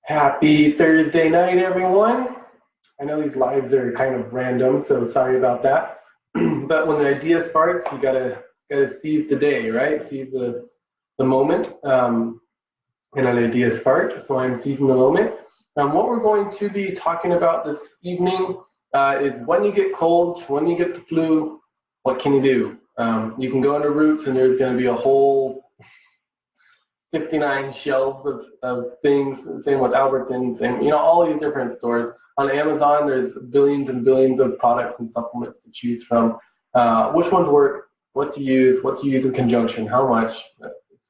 Happy Thursday night, everyone. I know these lives are kind of random, so sorry about that. But when the idea sparks, you gotta seize the day, right? Seize the moment, and an idea sparked. So I'm seizing the moment. What we're going to be talking about this evening is when you get colds, when you get the flu, what can you do? You can go into Roots, and there's going to be a whole 59 shelves of things, same with Albertsons, and all these different stores. On Amazon, there's billions and billions of products and supplements to choose from. Which ones work, what to use in conjunction, how much,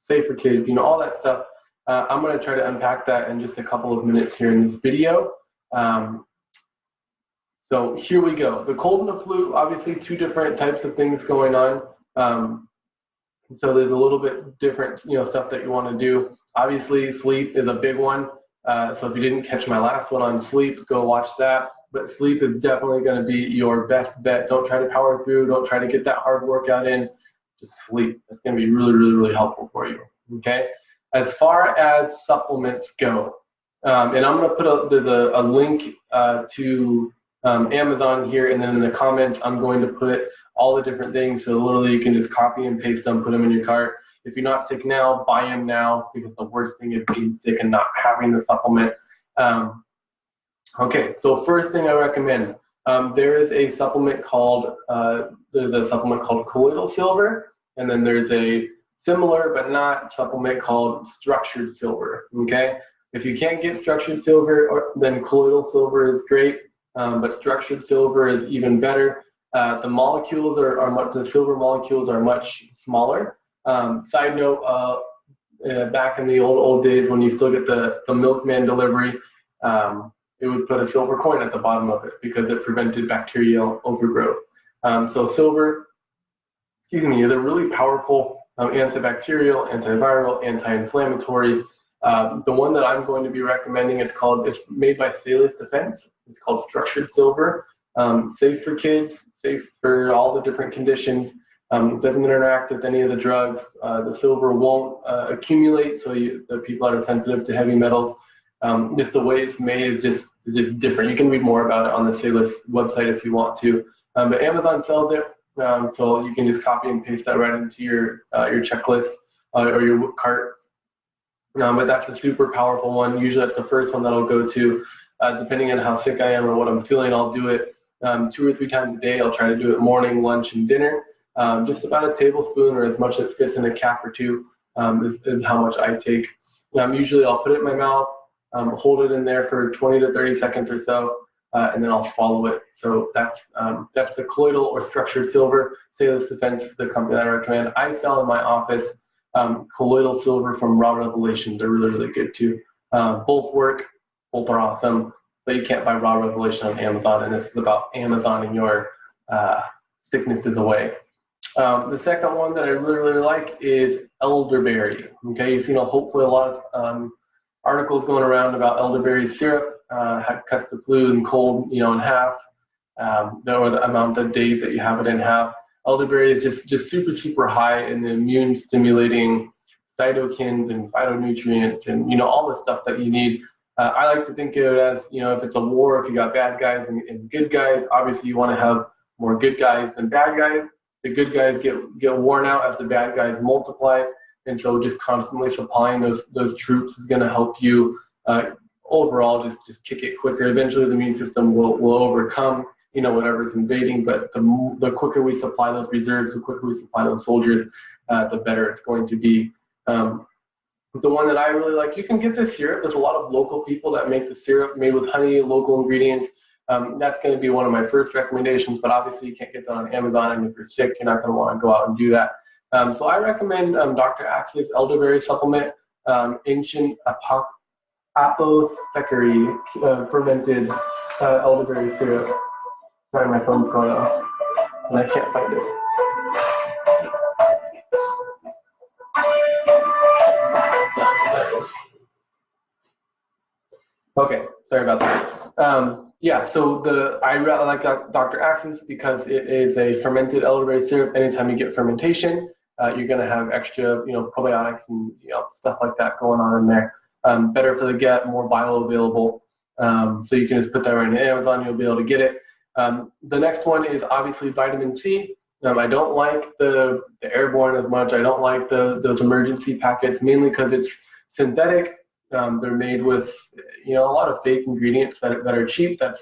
safe for kids, all that stuff. I'm going to try to unpack that in just a couple of minutes here in this video. So here we go. The cold and the flu, obviously two different types of things going on. So there's a little bit different, stuff that you want to do. Obviously, sleep is a big one. So if you didn't catch my last one on sleep, go watch that. But sleep is definitely going to be your best bet. Don't try to power through. Don't try to get that hard workout in. Just sleep. That's going to be really, really, really helpful for you. Okay. As far as supplements go, and I'm going to put there's a link to Amazon here, and then in the comments, I'm going to put all the different things. So literally you can just copy and paste them, put them in your cart. If you're not sick now, buy them now, because the worst thing is being sick and not having the supplement. Okay, so first thing I recommend, there is a supplement called, colloidal silver, and then there's a similar but not supplement called structured silver, okay? If you can't get structured silver, then colloidal silver is great, but structured silver is even better. The molecules the silver molecules are much smaller. Side note, back in the old days when you still get the milkman delivery, it would put a silver coin at the bottom of it because it prevented bacterial overgrowth. So silver, is a really powerful antibacterial, antiviral, anti-inflammatory. The one that I'm going to be recommending, it's made by Salus Defense. It's called structured silver. Safe for kids, safe for all the different conditions. Doesn't interact with any of the drugs. The silver won't accumulate, so the people that are sensitive to heavy metals, just the way it's made is just different. You can read more about it on the Salus website if you want to. But Amazon sells it, so you can just copy and paste that right into your checklist or your cart. But that's a super powerful one. Usually that's the first one that I'll go to. Depending on how sick I am or what I'm feeling, I'll do it 2 or 3 times a day. I'll try to do it morning, lunch, and dinner. Just about a tablespoon or as much as fits in a cap or two is how much I take. Usually I'll put it in my mouth, hold it in there for 20 to 30 seconds or so, and then I'll swallow it. So that's the colloidal or structured silver. Salus Defense is the company that I recommend. I sell in my office colloidal silver from Raw Revelation. They're really, really good too. Both work. Both are awesome, but you can't buy Raw Revelation on Amazon, and this is about Amazoning your sicknesses away. The second one that I really, really like is elderberry. Okay, you've seen hopefully a lot of articles going around about elderberry syrup. Cuts the flu and cold, in half, or the amount of days that you have it in half. Elderberry is just super, super high in the immune stimulating cytokines and phytonutrients and all the stuff that you need. I like to think of it as, if it's a war, if you got bad guys and good guys, obviously you want to have more good guys than bad guys. The good guys get worn out as the bad guys multiply, and so just constantly supplying those troops is going to help you overall just kick it quicker. Eventually the immune system will overcome whatever's invading, but the quicker we supply those reserves, the quicker we supply those soldiers, the better it's going to be. The one that I really like, you can get this syrup. There's a lot of local people that make the syrup made with honey, local ingredients. That's going to be one of my first recommendations, but obviously you can't get that on Amazon, and if you're sick, you're not going to want to go out and do that. So I recommend Dr. Axe's elderberry supplement, ancient Apothecary fermented elderberry syrup. Sorry, my phone's going off, and I can't find it. Okay, sorry about that. Yeah, so I really like Dr. Axe's because it is a fermented elderberry syrup. Anytime you get fermentation, you're going to have extra, probiotics and stuff like that going on in there. better for the gut, more bioavailable. So you can just put that right into Amazon, you'll be able to get it. The next one is obviously vitamin C. I don't like the airborne as much. I don't like those emergency packets, mainly because it's synthetic. They're made with a lot of fake ingredients that are cheap. That's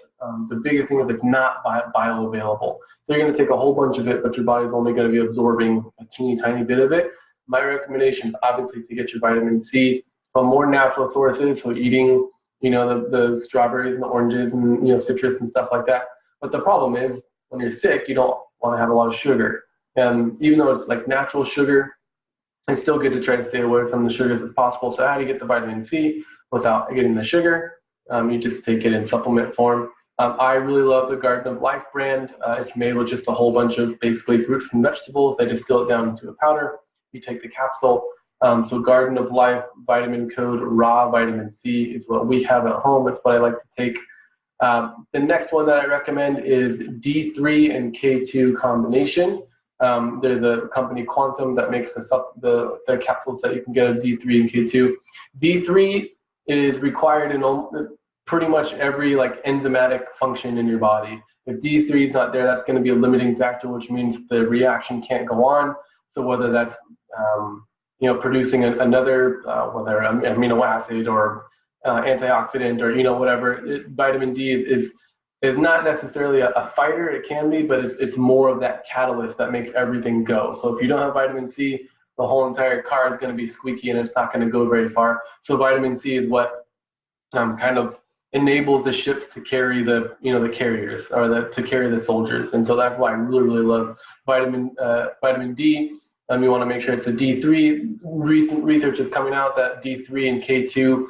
the biggest thing is it's not bioavailable. So you're going to take a whole bunch of it, but your body's only going to be absorbing a teeny tiny bit of it. My recommendation is obviously to get your vitamin C from more natural sources. So eating the strawberries and the oranges and citrus and stuff like that. But the problem is when you're sick, you don't want to have a lot of sugar. And even though it's like natural sugar, it's still good to try to stay away from the sugars as possible. So how do you get the vitamin C without getting the sugar? You just take it in supplement form. I really love the Garden of Life brand. It's made with just a whole bunch of basically fruits and vegetables. They distill it down into a powder. You take the capsule. So Garden of Life vitamin code raw vitamin C is what we have at home. It's what I like to take. The next one that I recommend is D3 and K2 combination. There's a company, Quantum, that makes the capsules that you can get of D3 and K2. D3 is required in pretty much every enzymatic function in your body. If D3 is not there, that's going to be a limiting factor, which means the reaction can't go on. So whether that's producing another whether amino acid or antioxidant or whatever, vitamin D is not necessarily a fighter. It can be, but it's more of that catalyst that makes everything go. So if you don't have vitamin C, the whole entire car is going to be squeaky and it's not going to go very far. So vitamin C is what kind of enables the ships to carry the carriers, or to carry the soldiers. And so that's why I really love vitamin D. You want to make sure it's a D3. Recent research is coming out that D3 and K2,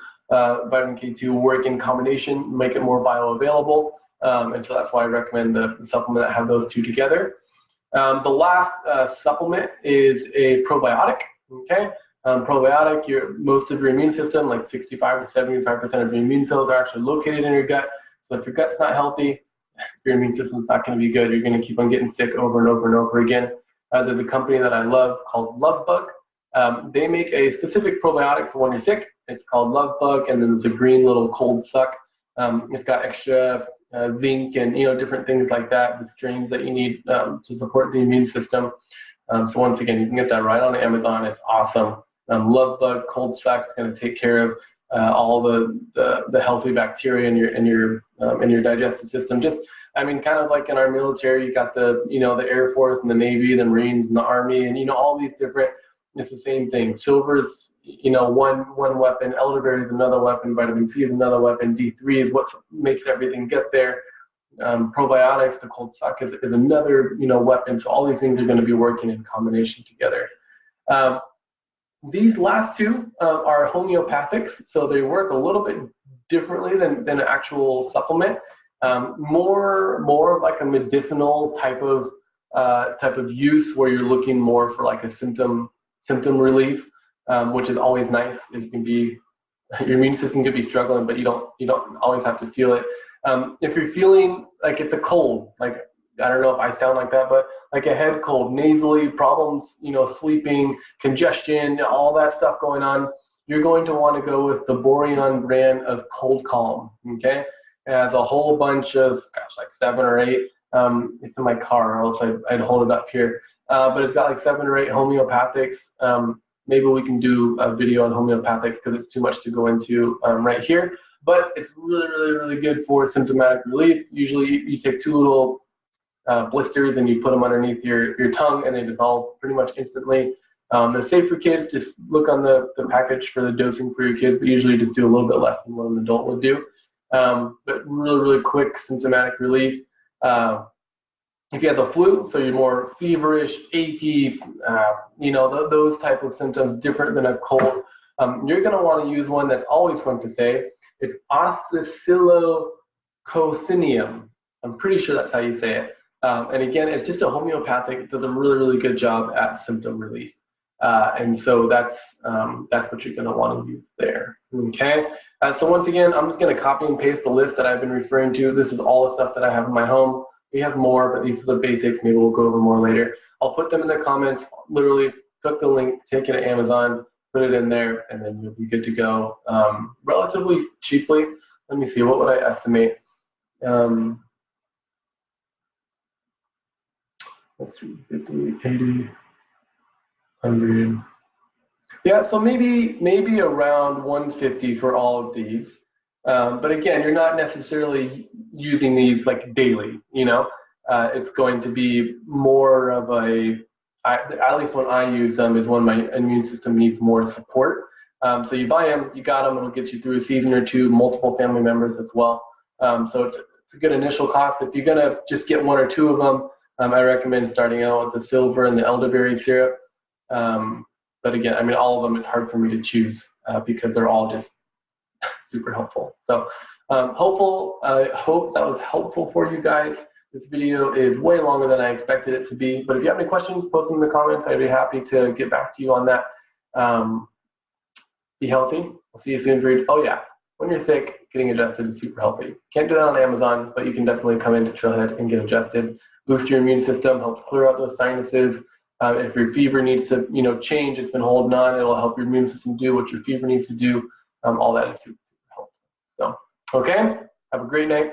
vitamin K2 work in combination, make it more bioavailable. And so that's why I recommend the supplement that have those two together. The last supplement is a probiotic. Okay, probiotic. Most of your immune system, like 65 to 75% of your immune cells, are actually located in your gut. So if your gut's not healthy, your immune system's not going to be good. You're going to keep on getting sick over and over and over again. There's a company that I love called LoveBug. They make a specific probiotic for when you're sick. It's called LoveBug, and then there's a green little cold suck. It's got extra zinc and different things like that, the strains that you need to support the immune system. So once again, you can get that right on Amazon. It's awesome. LoveBug cold suck is going to take care of all the healthy bacteria in your digestive system. Just kind of like in our military, you got the the Air Force and the Navy, the Marines and the Army, and all these different. It's the same thing. Silver's one weapon, elderberry is another weapon, vitamin C is another weapon, D3 is what makes everything get there. Probiotics, the cold suck is another weapon. So all these things are going to be working in combination together. These last two are homeopathics, so they work a little bit differently than an actual supplement. More of like a medicinal type of use, where you're looking more for like a symptom relief, which is always nice. It can be, your immune system could be struggling, but you don't always have to feel it. If you're feeling like it's a cold, like I don't know if I sound like that, but like a head cold, nasally problems, sleeping, congestion, all that stuff going on, you're going to want to go with the Boiron brand of Coldcalm. Okay, it has a whole bunch of, like 7 or 8. It's in my car, or else I'd hold it up here. But it's got like 7 or 8 homeopathics. Maybe we can do a video on homeopathics because it's too much to go into right here. But it's really good for symptomatic relief. Usually you take 2 little blisters and you put them underneath your tongue, and they dissolve pretty much instantly. They're safe for kids. Just look on the package for the dosing for your kids, but usually just do a little bit less than what an adult would do. But really quick symptomatic relief. If you have the flu, so you're more feverish, achy, those type of symptoms, different than a cold, you're going to want to use one that's always fun to say. It's Oscillococcinum. I'm pretty sure that's how you say it. And again, it's just a homeopathic. It does a really good job at symptom relief. And so that's what you're going to want to use there. Okay. So once again, I'm just going to copy and paste the list that I've been referring to. This is all the stuff that I have in my home. We have more, but these are the basics. Maybe we'll go over more later. I'll put them in the comments. Literally, click the link, take it to Amazon, put it in there, and then you'll be good to go relatively cheaply. Let me see, what would I estimate? Let's see, 50, 80, 100. Yeah, so maybe around 150 for all of these. But again, you're not necessarily using these like daily, you know. It's going to be more of at least when I use them is when my immune system needs more support. So you buy them, you got them, it'll get you through a season or two, multiple family members as well. So it's a good initial cost. If you're gonna just get one or two of them, I recommend starting out with the silver and the elderberry syrup. But again, I mean, all of them, it's hard for me to choose because they're all just super helpful. So I hope that was helpful for you guys. This video is way longer than I expected it to be, but if you have any questions, post them in the comments. I'd be happy to get back to you on that. Be healthy. We'll see you soon, Breed. Oh yeah, when you're sick, getting adjusted is super healthy. Can't do that on Amazon, but you can definitely come into Trailhead and get adjusted. Boost your immune system, helps clear out those sinuses. If your fever needs to, change, it's been holding on, it'll help your immune system do what your fever needs to do. All that is super, super helpful. So, okay, have a great night.